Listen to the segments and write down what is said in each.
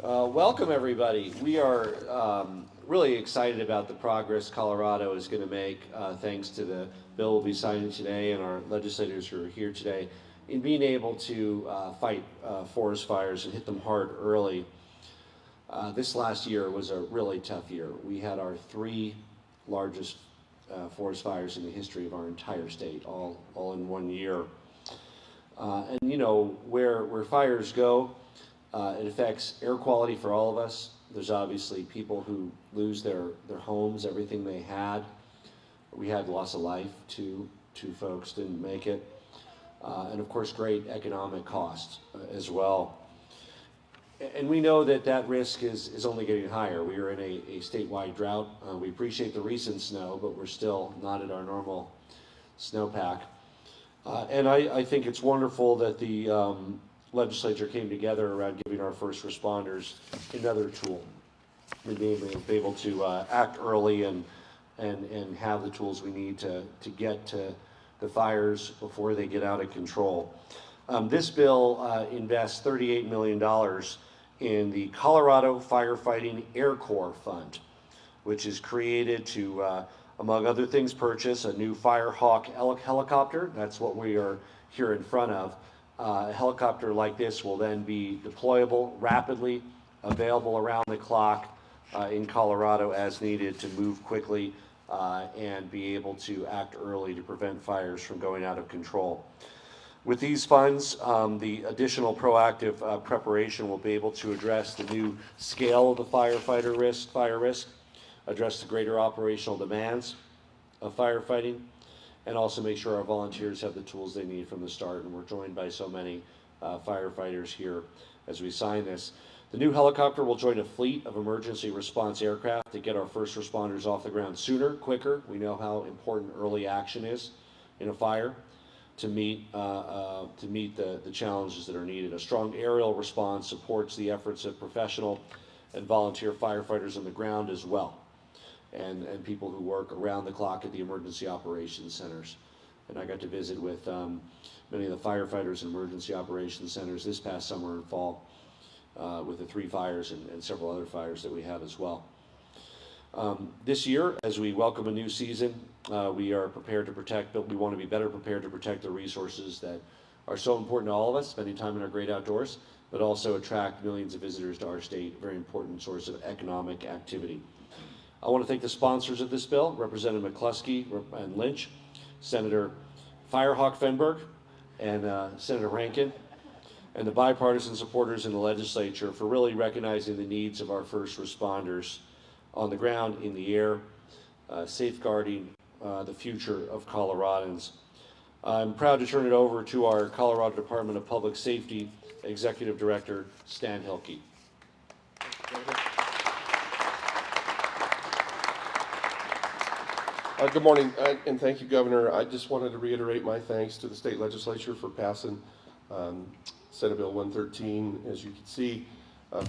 Welcome, everybody. We are really excited about the progress Colorado is going to make thanks to the bill we'll be signing today and our legislators who are here today in being able to fight forest fires and hit them hard early. This last year was a really tough year. We had our three largest forest fires in the history of our entire state, all in 1 year. And you know, where fires go, it affects air quality for all of us. There's obviously people who lose their homes, everything they had. We had loss of life, two folks didn't make it. And of course, great economic costs as well. And we know that risk is only getting higher. We are in a statewide drought. We appreciate the recent snow, but we're still not at our normal snowpack. And I think it's wonderful that the legislature came together around giving our first responders another tool and being able to act early and have the tools we need to get to the fires before they get out of control. This bill invests $38 million in the Colorado Firefighting Air Corps Fund, which is created to, among other things, purchase a new Firehawk helicopter. That's what we are here in front of. A helicopter like this will then be deployable rapidly, available around the clock in Colorado as needed to move quickly and be able to act early to prevent fires from going out of control. With these funds, the additional proactive preparation will be able to address the new scale of the fire risk, address the greater operational demands of firefighting, and also make sure our volunteers have the tools they need from the start. And we're joined by so many firefighters here as we sign this. The new helicopter will join a fleet of emergency response aircraft to get our first responders off the ground sooner, quicker. We know how important early action is in a fire to meet the challenges that are needed. A strong aerial response supports the efforts of professional and volunteer firefighters on the ground as well, and people who work around the clock at the emergency operations centers. And I got to visit with many of the firefighters in emergency operations centers this past summer and fall with the 3 fires and several other fires that we have as well. This year, as we welcome a new season, we are prepared to protect, but we want to be better prepared to protect the resources that are so important to all of us, spending time in our great outdoors, but also attract millions of visitors to our state, a very important source of economic activity. I want to thank the sponsors of this bill, Representative McCluskey and Lynch, Senator Firehawk Fenberg, and Senator Rankin, and the bipartisan supporters in the legislature for really recognizing the needs of our first responders on the ground, in the air, safeguarding the future of Coloradans. I'm proud to turn it over to our Colorado Department of Public Safety Executive Director, Stan Hilke. Good morning, and thank you, Governor. I just wanted to reiterate my thanks to the state legislature for passing Senate Bill 113. As you can see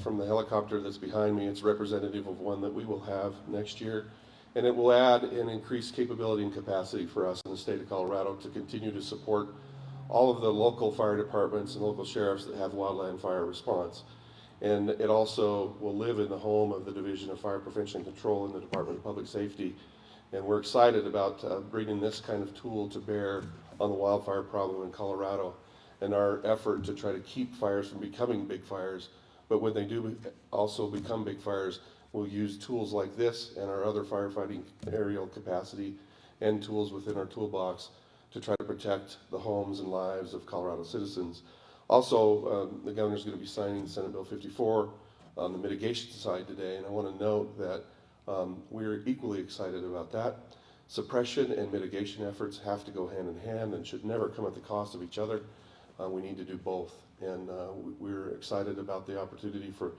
from the helicopter that's behind me, it's representative of one that we will have next year, and it will add an increased capability and capacity for us in the state of Colorado to continue to support all of the local fire departments and local sheriffs that have wildland fire response. And it also will live in the home of the Division of Fire Prevention and Control in the Department of Public Safety. And we're excited about bringing this kind of tool to bear on the wildfire problem in Colorado and our effort to try to keep fires from becoming big fires. But when they do also become big fires, we'll use tools like this and our other firefighting aerial capacity and tools within our toolbox to try to protect the homes and lives of Colorado citizens. Also, the governor's going to be signing Senate Bill 54 on the mitigation side today, and I want to note that we're equally excited about that. Suppression and mitigation efforts have to go hand in hand and should never come at the cost of each other. We need to do both, and we're excited about the opportunity for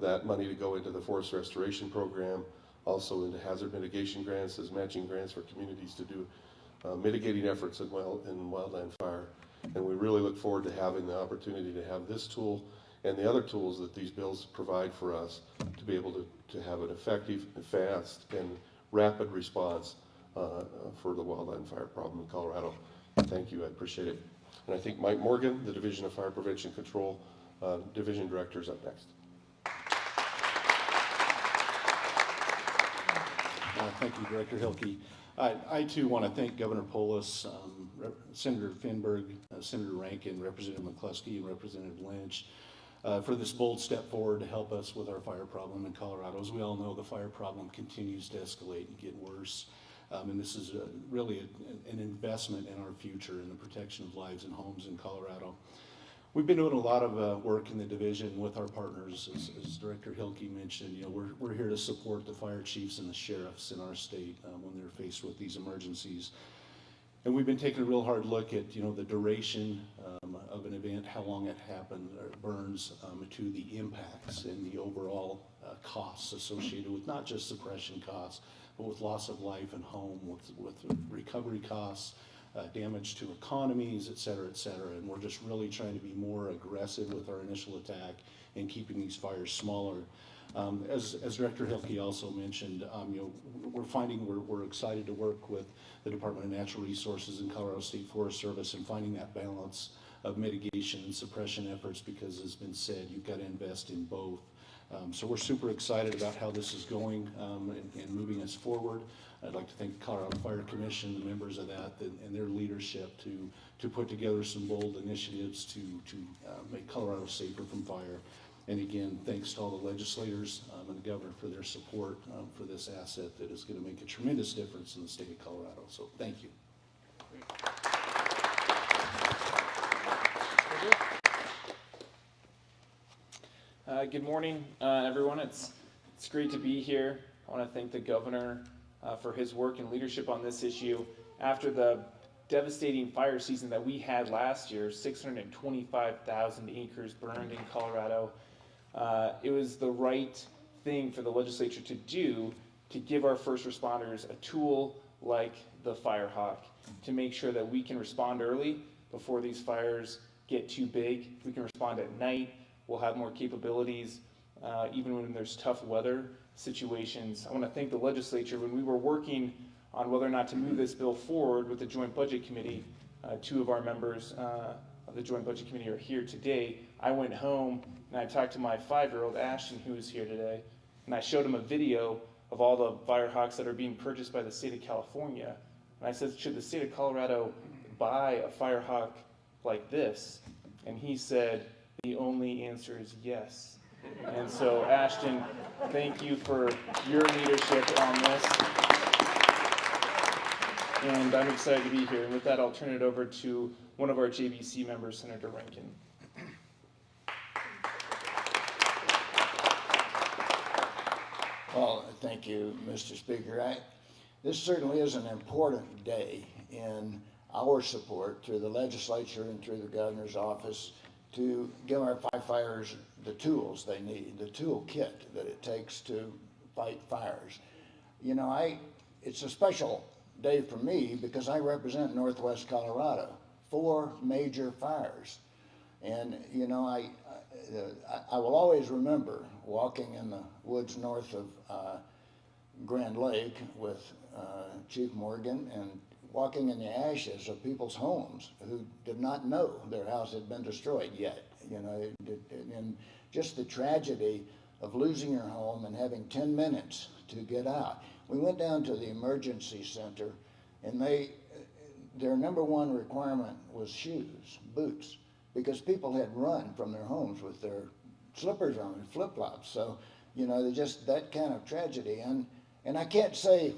that money to go into the forest restoration program, also into hazard mitigation grants as matching grants for communities to do mitigating efforts in wildland fire. And we really look forward to having the opportunity to have this tool and the other tools that these bills provide for us to be able to have an effective, fast, and rapid response for the wildland fire problem in Colorado. Thank you, I appreciate it. And I think Mike Morgan, the Division of Fire Prevention Control Division Director, is up next. Thank you, Director Hilke. I too want to thank Governor Polis, Senator Finberg, Senator Rankin, Representative McCluskey, and Representative Lynch for this bold step forward to help us with our fire problem in Colorado. As we all know, the fire problem continues to escalate and get worse. And this is really an investment in our future and the protection of lives and homes in Colorado. We've been doing a lot of work in the division with our partners, as Director Hilke mentioned. You know, we're here to support the fire chiefs and the sheriffs in our state when they're faced with these emergencies. And we've been taking a real hard look at, you know, the duration of an event, how long it happened, or burns, to the impacts and the overall costs associated with not just suppression costs, but with loss of life and home, with recovery costs, damage to economies, et cetera, and we're just really trying to be more aggressive with our initial attack and keeping these fires smaller. As Director Hilke also mentioned, you know, we're finding we're excited to work with the Department of Natural Resources and Colorado State Forest Service and finding that balance of mitigation and suppression efforts, because as been said, you've got to invest in both. So we're super excited about how this is going and moving us forward. I'd like to thank the Colorado Fire Commission, the members of that, and their leadership to put together some bold initiatives to make Colorado safer from fire. And again, thanks to all the legislators and the governor for their support for this asset that is going to make a tremendous difference in the state of Colorado. So thank you. Good morning, everyone. It's great to be here. I want to thank the governor for his work and leadership on this issue. After the devastating fire season that we had last year, 625,000 acres burned in Colorado, it was the right thing for the legislature to do to give our first responders a tool like the Firehawk to make sure that we can respond early before these fires get too big. We can respond at night. We'll have more capabilities, even when there's tough weather situations. I want to thank the legislature. When we were working on whether or not to move this bill forward with the Joint Budget Committee, two of our members of the Joint Budget Committee are here today. I went home and I talked to my 5-year-old Ashton, who is here today, and I showed him a video of all the Firehawks that are being purchased by the state of California. And I said, should the state of Colorado buy a Firehawk like this? And he said, the only answer is yes. And so, Ashton, thank you for your leadership on this. And I'm excited to be here. And with that, I'll turn it over to one of our JBC members, Senator Rankin. Well, thank you, Mr. Speaker. This certainly is an important day in our support through the legislature and through the governor's office to give our firefighters the tools they need, the toolkit that it takes to fight fires. You know, it's a special day for me because I represent Northwest Colorado, 4 major fires. And, you know, I will always remember walking in the woods north of Grand Lake with Chief Morgan and walking in the ashes of people's homes who did not know their house had been destroyed yet, you know, and just the tragedy of losing your home and having 10 minutes to get out. We went down to the emergency center, and their number one requirement was shoes, boots, because people had run from their homes with their slippers on and flip-flops. So, you know, just that kind of tragedy. And I can't say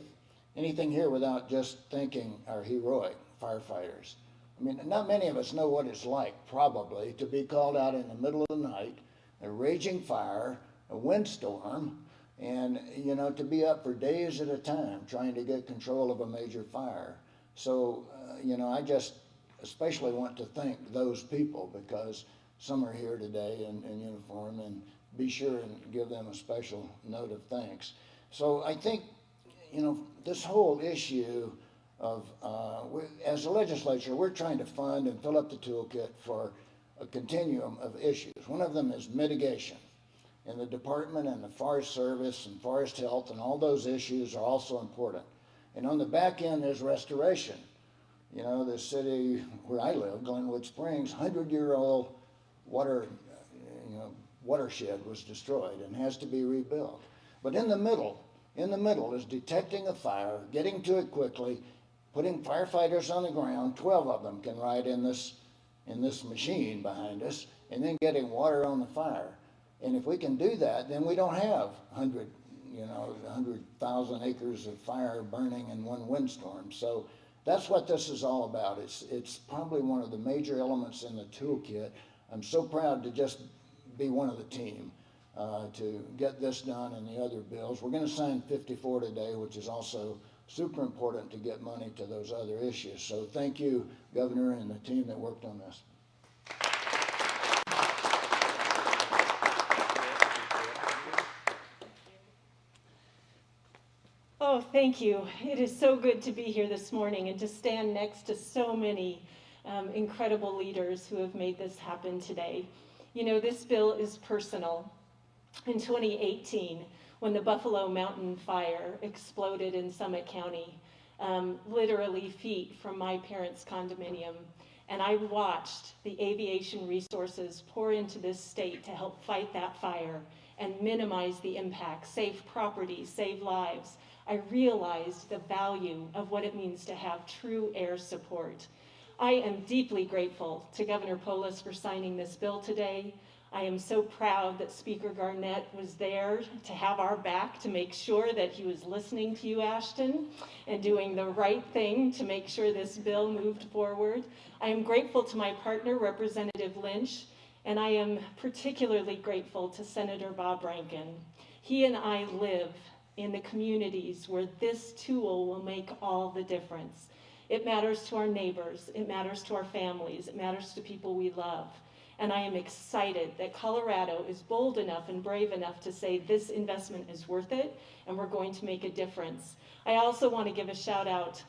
anything here without just thanking our heroic firefighters. I mean, not many of us know what it's like, probably, to be called out in the middle of the night, a raging fire, a windstorm, and, you know, to be up for days at a time trying to get control of a major fire. So, you know, I just especially want to thank those people because some are here today in uniform, and be sure and give them a special note of thanks. So I think, you know, this whole issue of, as a legislature, we're trying to fund and fill up the toolkit for a continuum of issues. One of them is mitigation. And the department and the Forest Service and Forest Health and all those issues are also important. And on the back end, there's restoration. You know, the city where I live, Glenwood Springs, 100-year-old watershed was destroyed and has to be rebuilt. But in the middle in the middle is detecting a fire, getting to it quickly, putting firefighters on the ground, 12 of them can ride in this machine behind us, and then getting water on the fire. And if we can do that, then we don't have 100,000 acres of fire burning in one windstorm. So that's what this is all about. It's probably one of the major elements in the toolkit. I'm so proud to just be one of the team to get this done and the other bills. We're going to sign 54 today, which is also super important to get money to those other issues. So thank you, Governor, and the team that worked on this. Oh, thank you. It is so good to be here this morning and to stand next to so many incredible leaders who have made this happen today. You know, this bill is personal. In 2018, when the Buffalo Mountain Fire exploded in Summit County, literally feet from my parents' condominium, and I watched the aviation resources pour into this state to help fight that fire and minimize the impact, save property, save lives. I realized the value of what it means to have true air support. I am deeply grateful to Governor Polis for signing this bill today. I am so proud that Speaker Garnett was there to have our back to make sure that he was listening to you, Ashton, and doing the right thing to make sure this bill moved forward. I am grateful to my partner, Representative Lynch, and I am particularly grateful to Senator Bob Rankin. He and I live in the communities where this tool will make all the difference. It matters to our neighbors, it matters to our families, it matters to people we love. And I am excited that Colorado is bold enough and brave enough to say this investment is worth it and we're going to make a difference. I also want to give a shout out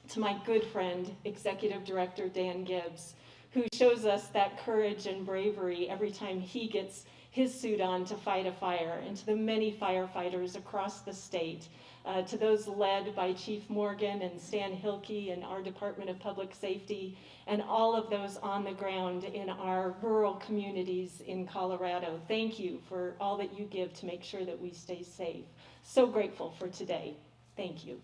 to my good friend, Executive Director Dan Gibbs, who shows us that courage and bravery every time he gets his suit on to fight a fire, and to the many firefighters across the state, to those led by Chief Morgan and Stan Hilke and our Department of Public Safety, and all of those on the ground in our rural communities in Colorado. Thank you for all that you give to make sure that we stay safe. So grateful for today. Thank you.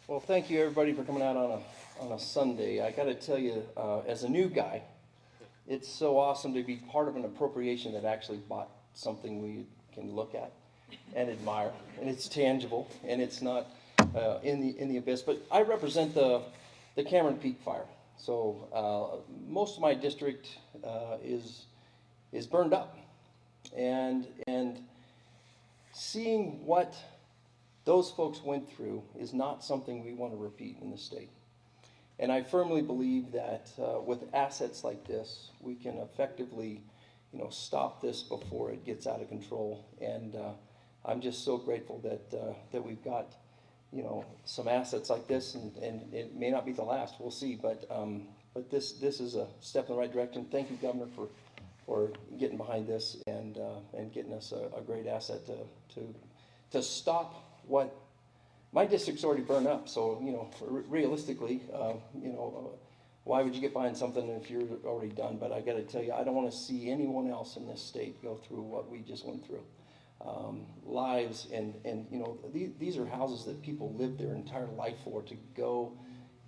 Well, thank you everybody for coming out on a Sunday. I got to tell you, as a new guy, it's so awesome to be part of an appropriation that actually bought something we can look at and admire, and it's tangible, and it's not in the abyss. But I represent the Cameron Peak Fire, so most of my district is burned up, and seeing what those folks went through is not something we want to repeat in the state. And I firmly believe that with assets like this, we can effectively, stop this before it gets out of control. And I'm just so grateful that we've got, some assets like this, and it may not be the last. We'll see. But this is a step in the right direction. Thank you, Governor, for getting behind this and getting us a great asset to stop what my district's already burned up. So, realistically, why would you get behind something if you're already done? But I got to tell you, I don't want to see anyone else in this state go through what we just went through. Lives and these are houses that people live their entire life for, to go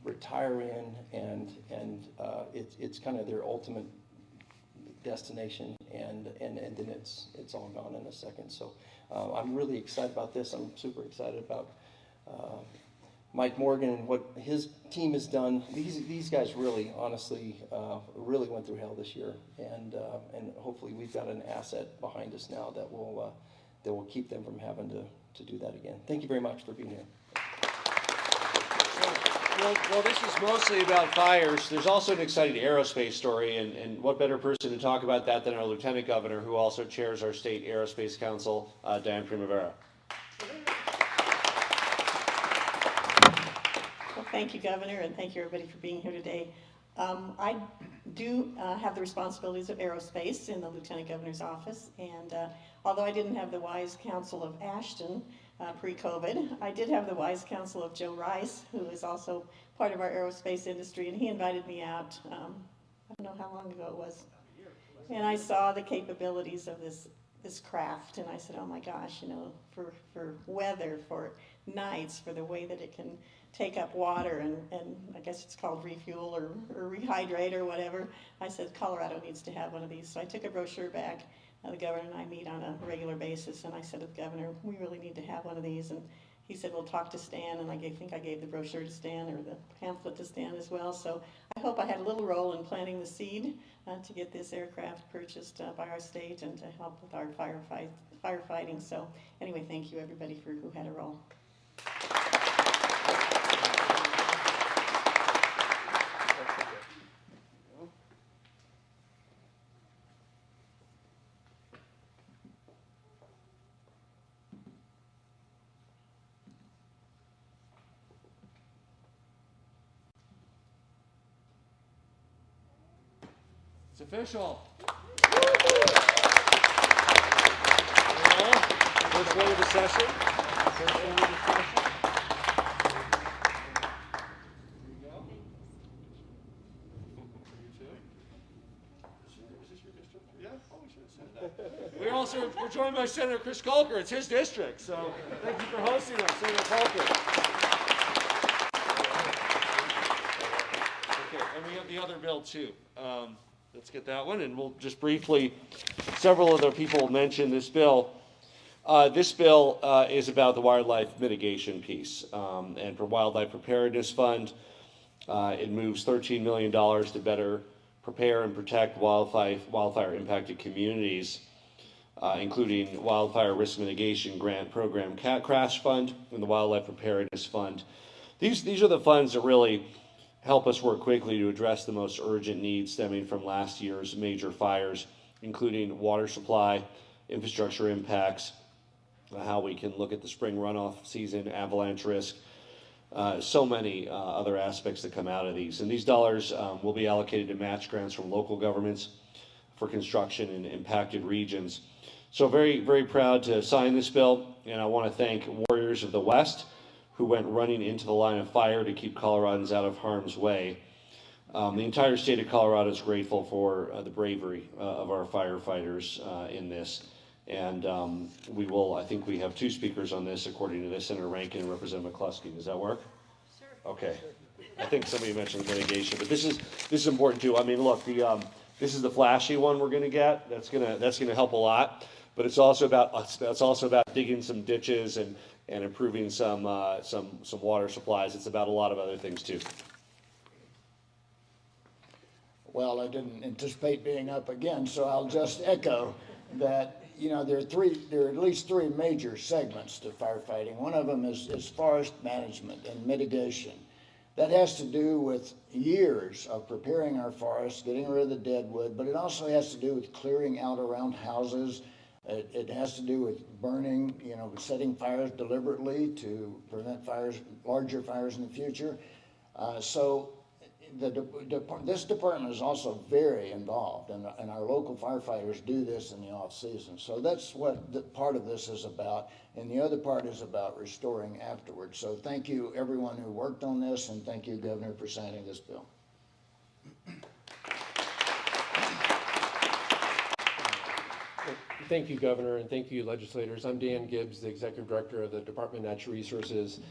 retire in, and it's kind of their ultimate destination, and then it's all gone in a second. So I'm really excited about this. I'm super excited about Mike Morgan and what his team has done. These guys really, honestly, really went through hell this year, and hopefully we've got an asset behind us now that will keep them from having to do that again. Thank you very much for being here. Well, this is mostly about fires. There's also an exciting aerospace story, and what better person to talk about that than our Lieutenant Governor, who also chairs our State Aerospace Council, Diane Primavera. Well, thank you, Governor, and thank you, everybody, for being here today. I do have the responsibilities of aerospace in the Lieutenant Governor's office, and although I didn't have the wise counsel of Ashton, pre-COVID. I did have the wise counsel of Joe Rice, who is also part of our aerospace industry, and he invited me out, I don't know how long ago it was. And I saw the capabilities of this craft, and I said, oh my gosh, you know, for weather, for nights, for the way that it can take up water and I guess it's called refuel or rehydrate or whatever. I said, Colorado needs to have one of these. So I took a brochure back. The governor and I meet on a regular basis, and I said to the governor, we really need to have one of these. And he said, well, talk to Stan, and I think I gave the brochure to Stan, or the pamphlet to Stan as well. So I hope I had a little role in planting the seed to get this aircraft purchased by our state and to help with our firefighting. So anyway, thank you everybody for who had a role. It's official. First one of the session. We're joined by Senator Chris Colker. It's his district, so thank you for hosting us, Senator Colker. Okay, and we have the other bill too. Let's get that one, and we'll just briefly, several other people mentioned this bill. This bill is about the wildlife mitigation piece, and for Wildlife Preparedness Fund, it moves $13 million to better prepare and protect wildfire impacted communities, including Wildfire Risk Mitigation Grant Program Crash Fund and the Wildlife Preparedness Fund. These are the funds that really help us work quickly to address the most urgent needs stemming from last year's major fires, including water supply, infrastructure impacts, how we can look at the spring runoff season, avalanche risk, so many other aspects that come out of these. And these dollars will be allocated to match grants from local governments for construction in impacted regions. So very, very proud to sign this bill, and I want to thank Warriors of the West who went running into the line of fire to keep Coloradans out of harm's way. The entire state of Colorado is grateful for the bravery of our firefighters in this. And I think we have two speakers on this, according to this, Senator Rankin and Representative McCluskey. Does that work? Sure. Okay. I think somebody mentioned mitigation, but this is important too. I mean, look, this is the flashy one we're going to get. That's gonna help a lot. But it's also about digging some ditches and improving some water supplies. It's about a lot of other things too. Well, I didn't anticipate being up again, so I'll just echo that, you know, there are at least three major segments to firefighting. One of them is forest management and mitigation. That has to do with years of preparing our forests, getting rid of the dead wood, but it also has to do with clearing out around houses. It has to do with burning, you know, setting fires deliberately to prevent larger fires in the future. So this department is also very involved, and our local firefighters do this in the off season. So that's what part of this is about, and the other part is about restoring afterwards. So thank you everyone who worked on this, and thank you, Governor, for signing this bill. Thank you, Governor, and thank you, legislators. I'm Dan Gibbs, the Executive Director of the Department of Natural Resources.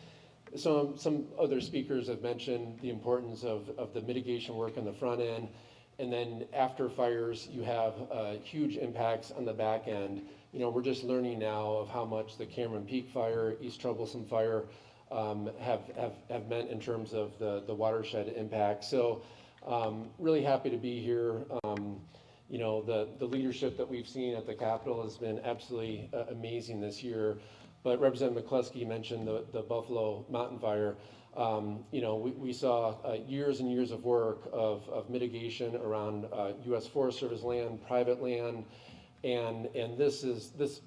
So some other speakers have mentioned the importance of the mitigation work on the front end, and then after fires, you have huge impacts on the back end. You know, we're just learning now of how much the Cameron Peak Fire, East Troublesome Fire have meant in terms of the watershed impact. So really happy to be here. You know, the leadership that we've seen at the Capitol has been absolutely amazing this year. But Representative McCluskey mentioned the Buffalo Mountain Fire. You know, we saw years and years of work of mitigation around U.S. Forest Service land, private land, and this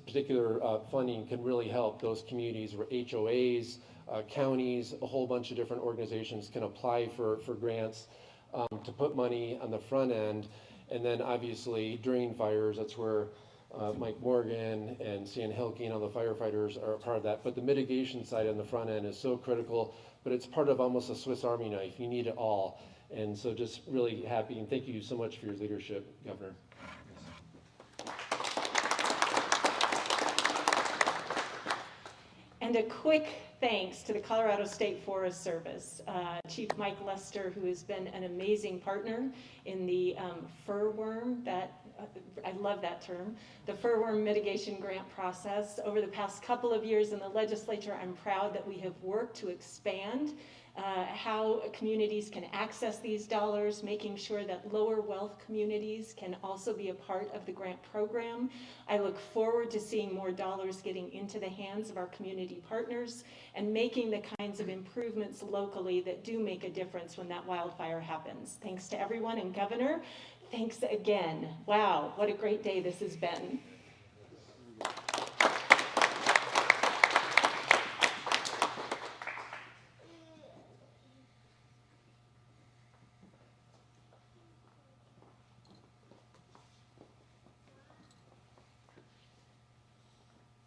particular funding can really help those communities where HOAs, counties, a whole bunch of different organizations can apply for grants to put money on the front end. And then obviously during fires, that's where Mike Morgan and Stan Hilke and all the firefighters are a part of that. But the mitigation side on the front end is so critical, but it's part of almost a Swiss Army knife. You need it all. And so just really happy, and thank you so much for your leadership, Governor. And a quick thanks to the Colorado State Forest Service, Chief Mike Lester, who has been an amazing partner in the furworm, I love that term, the furworm mitigation grant process. Over the past couple of years in the legislature, I'm proud that we have worked to expand how communities can access these dollars, making sure that lower wealth communities can also be a part of the grant program. I look forward to seeing more dollars getting into the hands of our community partners and making the kinds of improvements locally that do make a difference when that wildfire happens. Thanks to everyone, and Governor, thanks again. Wow, what a great day this has been.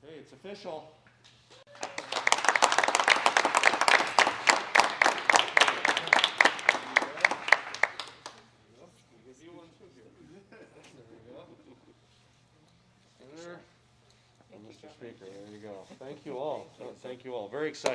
Hey, it's official. Mr. Speaker, there you go. Thank you all. Thank you all. Very excited.